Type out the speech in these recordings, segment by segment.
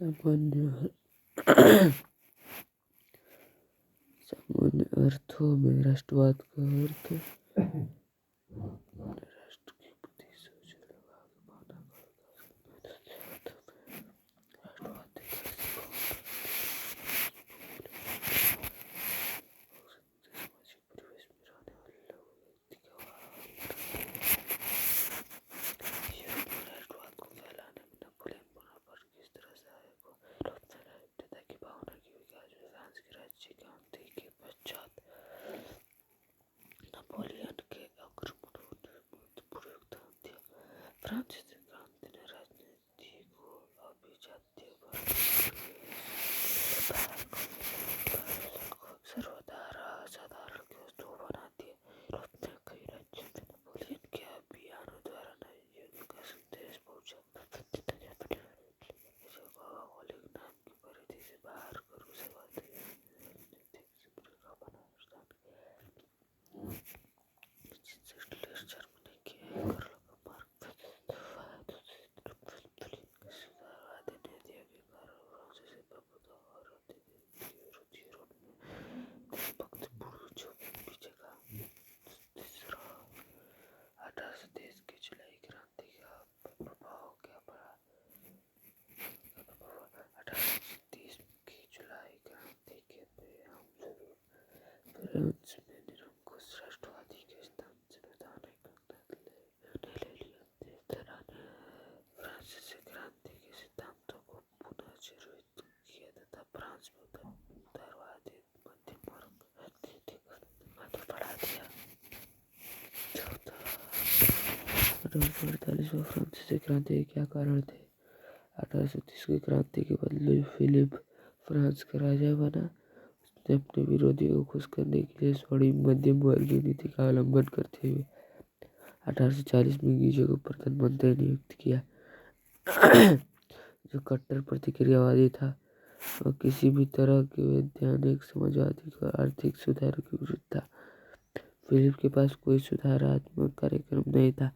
सामान्य अर्थों में राष्ट्रवाद का अर्थ राष्ट्र की बुद्धि सोच व्यवहार भावना का विकास करना है। राष्ट्रवाद एक ऐसी सामाजिक परिवेश में रहने वाले लोगों व्यक्ति का राष्ट्रवाद को फैलाने में नेपोलियन बोनापार्ट किस तरह सहायक हुआ। राष्ट्रपिता की भावना की विकास में फ्रांस के राज्य क्रांति के पश्चात नेपोलियन के आक्रमणों ने महत्वपूर्ण योगदान दिया। फ्रांसीसी क्रांति ने राजनीति को अभिजात्यवाद को साधारण की वस्तु बना दिया। यूरोप में कई राज्यों में नेपोलियन के अभियानों द्वारा नए युग का संदेश पहुंचा। भौगोलिक नाम की परिधि से बाहर कर उसे राजनीतिक भूमिका बना हिटलर जर्मनी के कर्ल मार्क्स सुधारवादी नीतियों के कारण फ्रांसीसी प्रभुत्व और विरोधी यूरोप में देशभक्ति जोखिम की जगह। तीसरा, 1830 की जुलाई क्रांति का प्रभाव क्या पड़ा। 1830 की जुलाई क्रांति के परिणामस्वरूप फ्रांस में निरंकुश राष्ट्रवादी के स्थान संवैधानिक गणतंत्र ने ले लिया। इस तरह फ्रांसीसी क्रांति के सिद्धांतों को पुनः जीवित किया तथा फ्रांस में उदारवादी मध्यम वर्ग राजनीति को महत्व बढ़ा दिया। 1848 में फ्रांसीसी क्रांति के क्या कारण थे। 1830 की क्रांति के बाद लुई फिलिप फ्रांस का राजा बना। उसने अपने विरोधियों को खुश करने के लिए थोड़ी मध्यम वर्गीय नीति का अवलंबन करते हुए 1840 में गीजो को प्रधानमंत्री नियुक्त किया, जो कट्टर प्रतिक्रियावादी था और किसी भी तरह के वैधानिक समाजवादी और आर्थिक सुधार के विरुद्ध था। फिलिप के पास कोई सुधारात्मक कार्यक्रम नहीं था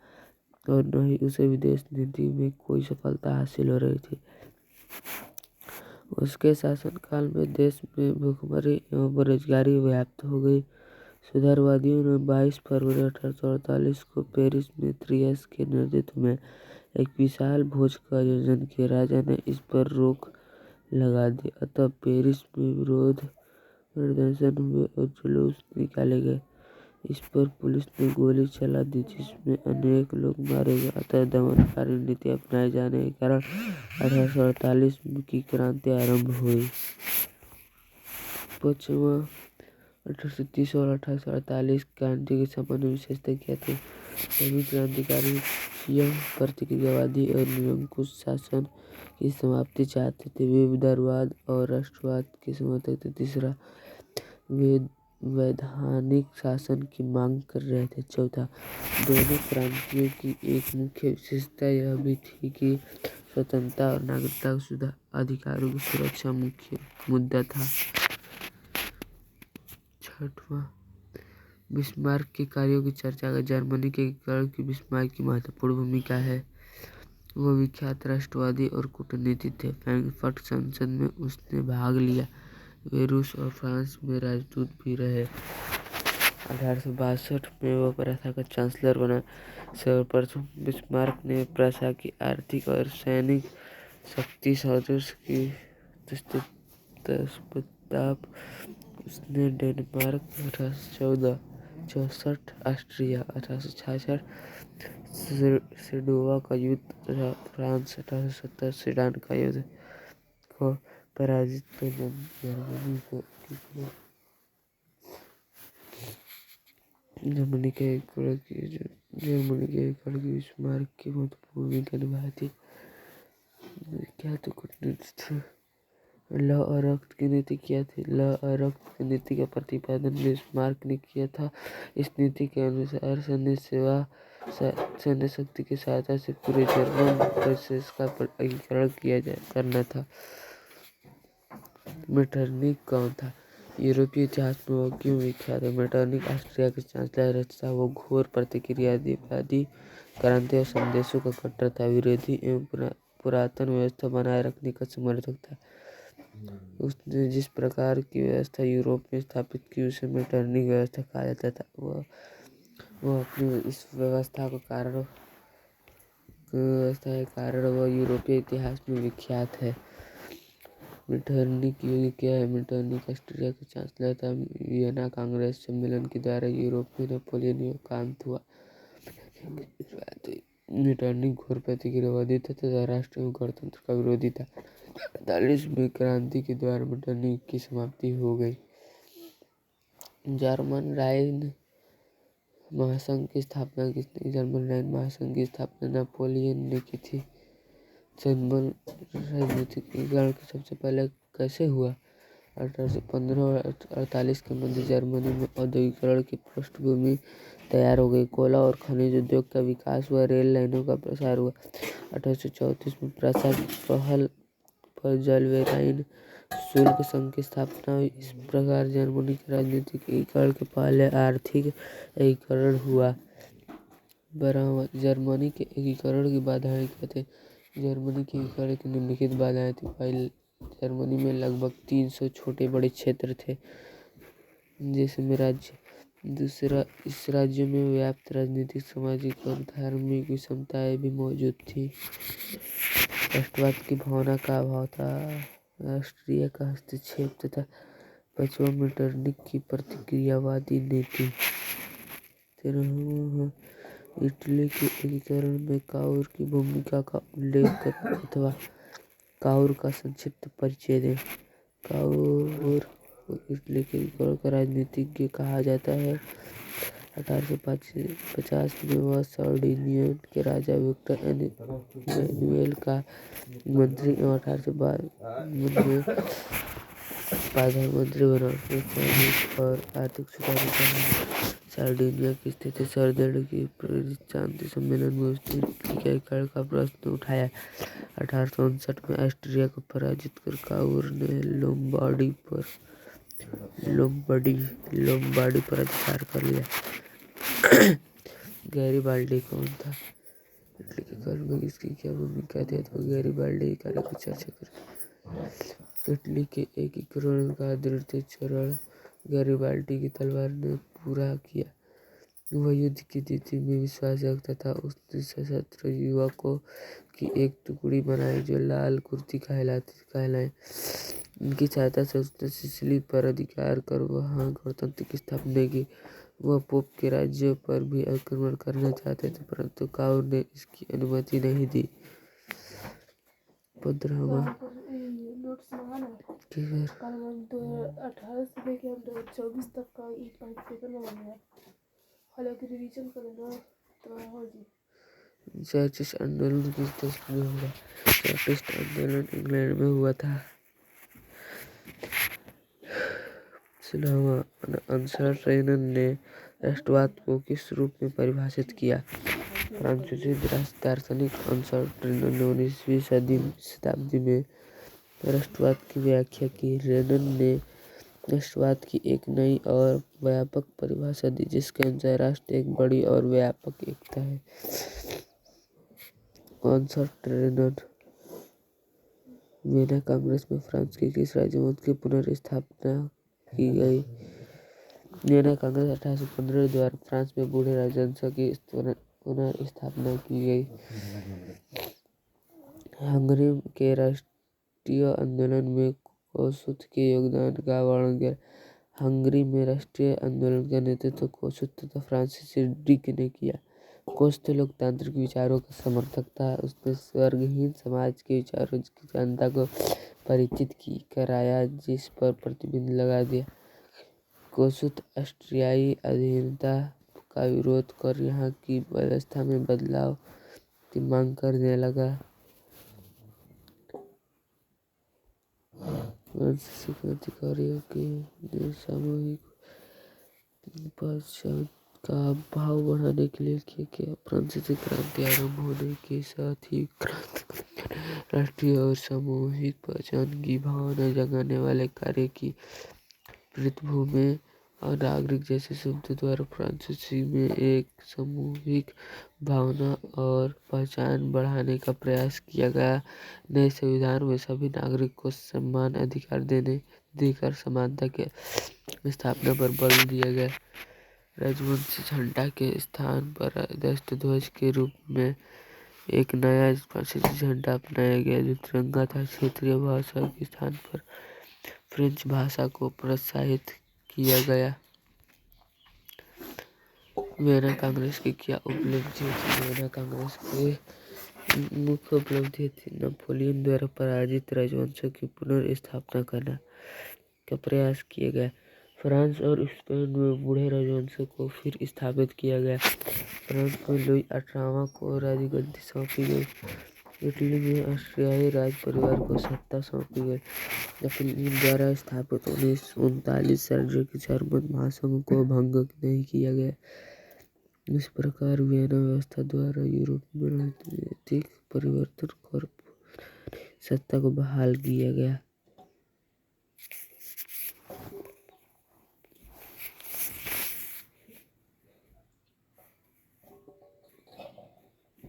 और न ही उसे विदेश नीति में कोई सफलता हासिल हो रही थी। उसके शासनकाल में देश में भूखमरी एवं बेरोजगारी व्याप्त हो गई। सुधारवादियों ने 22 फरवरी 1848 को पेरिस में त्रियस के नेतृत्व में एक विशाल भोज का आयोजन किया। राजा ने इस पर रोक लगा दी, अतः पेरिस में विरोध प्रदर्शन हुए और जुलूस निकाले गए। इस पर पुलिस ने गोली चला दी, जिसमें अनेक लोग मारे गए। अतः दमनकारी नीति अपनाए जाने के कारण 1848 की क्रांति आरंभ हुई। पश्चिमा 1830 और 1848 क्रांति की सामान्य विशेषता क्या थी। सभी क्रांतिकारी यह प्रतिक्रियावादी और निरंकुश शासन की समाप्ति चाहते थे। वे उदारवाद और राष्ट्रवाद के समर्थक थे। तीसरा, वे वैधानिक शासन की मांग कर रहे थे। चौथा, दोनों क्रांतियों की एक मुख्य विशेषता यह भी थी कि स्वतंत्रता और नागरिकता अधिकारों की सुरक्षा मुख्य मुद्दा था। छठवां, बिस्मार्क के कार्यों की चर्चा का जर्मनी के एकीकरण की बिस्मार्क की महत्वपूर्ण भूमिका है। वह विख्यात राष्ट्रवादी और कूटनीतिक थे। फ्रैंकफर्ट संसद में उसने भाग लिया। वे रूस और फ्रांस में राजदूत भी रहे। 1862 में वह प्रशा का चांसलर बना। सर्वप्रथम बिस्मार्क ने प्रशा की आर्थिक और सैनिक शक्ति सदस्य की प्रस्ताव। उसने डेनमार्क 1864, ऑस्ट्रिया 1866, सेडोवा का युद्ध तथा फ्रांस 1870 सेडान का युद्ध को पराजित कर जर्मनी के एकीकरण की बिस्मार्क की महत्वपूर्ण भूमिका निभाई थी। विख्यात कूटनीति थे। लौह और रक्त की नीति क्या थी। लौह और रक्त की नीति का प्रतिपादन बिस्मार्क ने किया था। इस नीति के अनुसार सैन्य शक्ति की सहायता से पूरे जर्मन प्रदेश का एकीकरण करना था। मेटरनिख कौन था। यूरोपीय इतिहास में वह क्यों विख्यात है। मेटरनिख ऑस्ट्रिया के चांसलर था। वो घोर प्रतिक्रियावादी क्रांति और संदेशों का कट्टर था। विरोधी एवं पुरातन व्यवस्था बनाए रखने का समर्थक था। उसने जिस प्रकार की व्यवस्था यूरोप में स्थापित की उसे मेटरनिक व्यवस्था कहा जाता था। वह अपनी इस व्यवस्था के कारण वह यूरोपीय इतिहास में विख्यात है। मेटरनिक युग क्या है? मेटरनिक ऑस्ट्रिया के चांसलर था। वियना कांग्रेस सम्मेलन के द्वारा यूरोप में नेपोलियन युग का अंत हुआ। मेटरनिक घोर प्रतिक्रियावादी तथा राष्ट्र एवं गणतंत्र का विरोधी था। 1945 में क्रांति के द्वारा मेटरनिक की समाप्ति हो गई। जर्मन राइन महासंघ की स्थापना किसने? जर्मन राइन महासंघ की स्थापना नेपोलियन ने की थी। जर्मन राजनीतिक एकीकरण सबसे पहले कैसे हुआ? 1815 और 1848 के मध्य जर्मनी में औद्योगिकरण की पृष्ठभूमि तैयार हो गई। कोयला और खनिज उद्योग का विकास हुआ, रेल लाइनों का प्रसार हुआ। 1834 में प्रशा की पहल पर जलवेराइन शुल्क संघ की स्थापना हुई। इस प्रकार जर्मनी के राजनीतिक एकीकरण के पहले आर्थिक एकीकरण हुआ। जर्मनी के एकीकरण की बाधाएं क्या थी? जर्मनी के एकीकरण की निम्नलिखित बाधाएं थी। पहले, जर्मनी में लगभग 300 छोटे बड़े क्षेत्र थे जिसमें राज्य। दूसरा, इस राज्य में व्याप्त राजनीतिक, सामाजिक और धार्मिक विषमताएं भी मौजूद थी। राष्ट्रवाद की भावना का अभाव था। राष्ट्रीय का हस्तक्षेप तथा पांचवा, मेटरनिक की प्रतिक्रियावादी नीति। इटली के एकीकरण में काउर की भूमिका का उल्लेख करें अथवा काउर का संक्षिप्त परिचय दें। काउर को इटली के एकीकरण का राजनीतिज्ञ कहा जाता है। 1850 में वह सार्डिनिया के राजा विक्टर एमानुएल का मंत्री एवं 1852 में प्रधानमंत्री बना। सामाजिक और आर्थिक सुधारों का सार्डिनिया की स्थिति सर्दियों की प्रेरित शांति सम्मेलन में उसने इटली के एकीकरण का प्रश्न उठाया। 1859 में ऑस्ट्रिया को पराजित कर काउर ने लोम्बार्डी पर अधिकार कर लिया। गैरिबाल्डी कौन था? इटली के एकीकरण में इसकी क्या भूमिका थी अथवा गैरिबाल्डी के कार्य की चर्चा करें। इटली के एकीकरण का दृढ़ चरण गैरिबाल्डी की तलवार ने पूरा किया। वह युद्ध की नीति में विश्वास रखता था। उसने सशस्त्र युवकों की एक टुकड़ी बनाई जो लाल कुर्ती कहलाए। उनकी सहायता से उसने सिसिली पर अधिकार कर वहां गणतंत्र की स्थापना की। वह पोप के राज्य पर भी आक्रमण करना चाहते थे परंतु काउर ने इसकी अनुमति नहीं दी। 15वां चर्चिस्ट आंदोलन किस देश में हुआ? चर्चिस्ट आंदोलन इंग्लैंड में हुआ था। 16वां, अन्सर्ट ने राष्ट्रवाद को किस रूप में परिभाषित किया? फ्रांसीसी दार्शनिक अन्सर्ट ने 19वीं शताब्दी में राष्ट्रवाद की व्याख्या की। रेनन ने राष्ट्रवाद की एक नई और व्यापक परिभाषा दी जिसके अनुसार राष्ट्र एक बड़ी और व्यापक एकता है। अन्सर्ट रेनन। वियना कांग्रेस में फ्रांस के किस राज्यमंत्र की पुनर्स्थापना की गई? वियना कांग्रेस 1815 द्वारा फ्रांस में बूढ़े राजवंश की पुनर्स्थापना की गई। हंगरी के राष्ट्रीय आंदोलन में कोसुत के योगदान का वर्णन करें। हंगरी में राष्ट्रीय आंदोलन का नेतृत्व कोसुत तथा फ्रांसीसी ड्रिक ने किया। कोसुत लोकतांत्रिक विचारों का समर्थक था। उसने वर्गहीन समाज के विचारों की जनता को परिचित कराया जिस पर प्रतिबंध लगा दिया। कोसुत ऑस्ट्रियाई अधीनता का विरोध कर यहाँ की व्यवस्था में बदलाव की मांग करने लगा। फ्रांसीसी क्रांतिकारियों ने सामूहिक पहचान का भाव बढ़ाने के लिए किया। फ्रांसीसी क्रांति आरंभ होने के साथ ही क्रांतिकारियों ने राष्ट्रीय और सामूहिक पहचान की भावना जगाने वाले कार्य की पृष्ठभूमि और नागरिक जैसे शब्द द्वारा फ्रांसीसी में एक सामूहिक भावना और पहचान बढ़ाने का प्रयास किया गया। नए संविधान में सभी नागरिक को समान अधिकार देकर समानता के स्थापना पर बल दिया गया। राजवंशी झंडा के स्थान पर राष्ट्रध्वज के रूप में एक नया फ्रांसीसी झंडा अपनाया गया जो तिरंगा था। क्षेत्रीय भाषा के स्थान पर फ्रेंच भाषा को प्रोत्साहित किया गया। वियना कांग्रेस की क्या उपलब्धियाँ थी? वियना कांग्रेस की मुख्य उपलब्धि थी नेपोलियन द्वारा पराजित राजवंशों की पुनर्स्थापना करना का प्रयास किया गया। फ्रांस और स्पेन में बूढ़े राजवंशों को फिर स्थापित किया गया। फ्रांस में लुई 18वां को राजगद्दी सौंपी गई। इटली में ऑस्ट्रियाई राज परिवार को सत्ता सौंपी गई। नेपोलियन द्वारा स्थापित 1939 सार्वजनिक जर्मन महासंघ को भंग नहीं किया गया। इस प्रकार वियना व्यवस्था द्वारा यूरोप में राजनीतिक परिवर्तन कर सत्ता को बहाल किया गया।